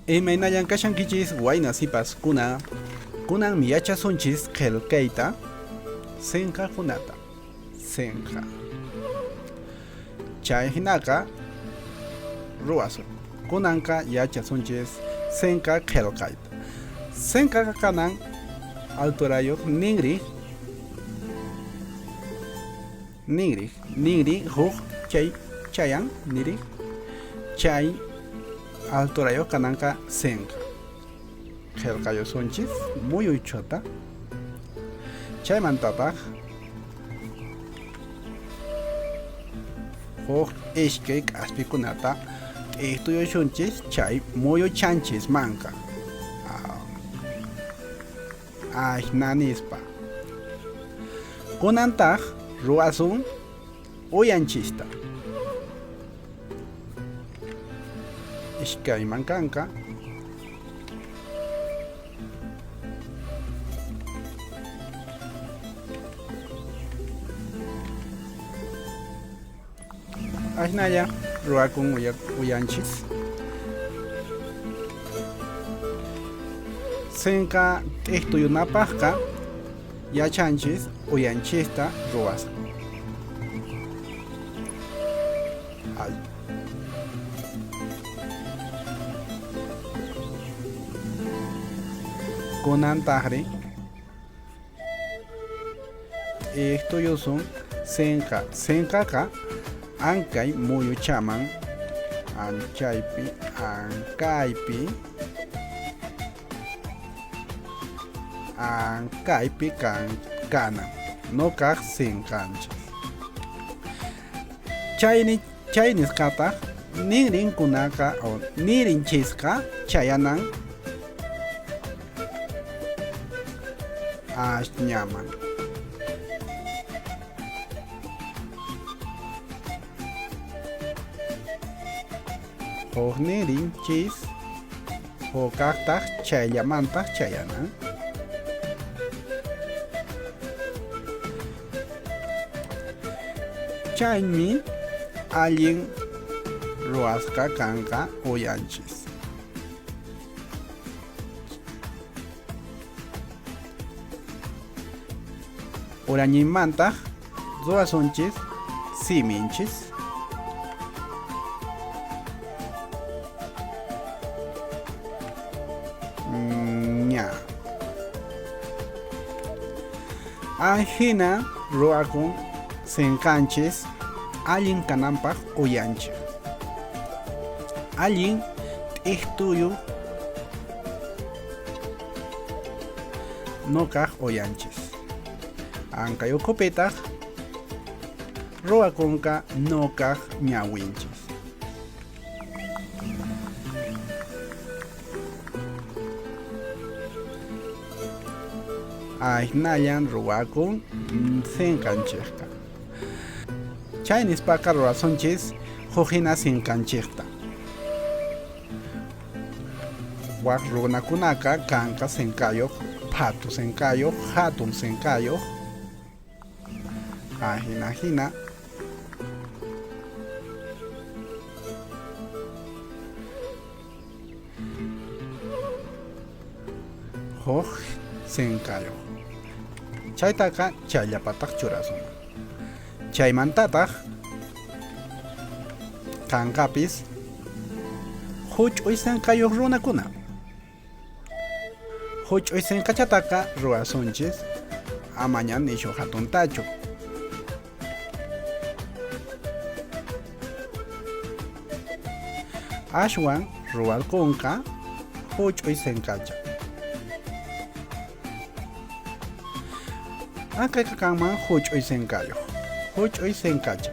Imaynayan kashankichis wayna sipas kunan miyachasunchis qillqayta sinqakunata sinqa chay hinaqa ruwasun kunanqa yachasunchis sinqa qillqayta sinqaqa kanan alturayuq ningri huk chayan niri chay alturayuq kananqa sinqa qillqayusunchis muyuychata chaymantataq huk ishkay k'aspikunata t'istuyushunchis chay muyuchanchis manqa ashna nispa kunantaq ruwasun uyanchista ishkayman kanqa ashnalla ruwakun uyanchis sinqa t'istuyunapaqqa yachanchis uyanchista ruwasqa kunantaqri t'istuyusun sinqaqa ankay muyuchaman anchaypi ankaypi kanan nuqaq sinqanchis chay nisqataq ninrinkunaqa o nirinchisqa chayanan ashñaman huk nirinchis hukaqtaq chayllamantaq chayanan chaymi allin ruwasqa kanqa uyanchis urañinmantaq ruwasunchis siminchis ña ahina ruwakun sinqanchis allin kananpaq uyanchik allin t'istuyuq nuqaq uyanchis ankay ukupitaq ruwakunqa nuqaq ñawinchis ahinallan ruwakun sinqanchikqa chay nispaqa ruwasunchis hukhina sinqanchikta waq runakunaqa kanqa sinqayuq phatun sinqayuq hatun sinqayuq hina huk sinqayuq chaytaqa chayllapataq churasun chaymantataq kanqapis huch'uy sinqayuq runakuna huch'uy sinqachataqa ruwasunchis amaña nishu hatuntachu ashwan ruwalkunqa huch'uy sinqacha ankayqa kanman huch'uy sinqayuq huch'uy sinqacha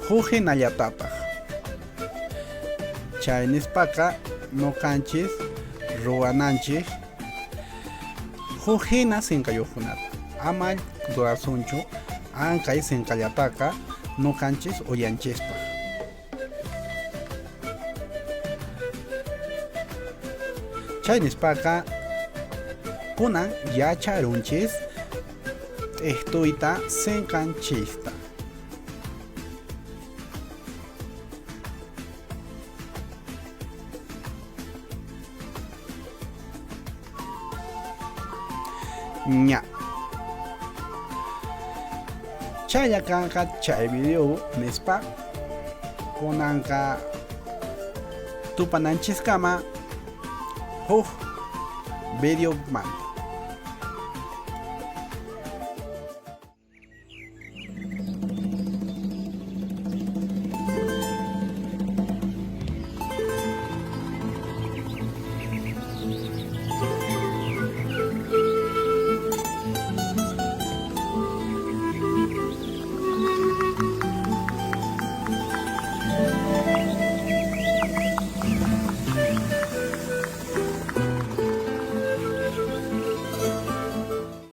huk hinallatataq chay nispaqa nuqanchis ruwananchik huk hina sinqayuqkunata ama ruwasunchu ankay sinqallataqa nuqanchis uyanchispa chay nispaqa kunan yacharunchis t'istuyta sinqanchista ña. Chaya kanka chay video nispa kunanka tupananchiscama video manta.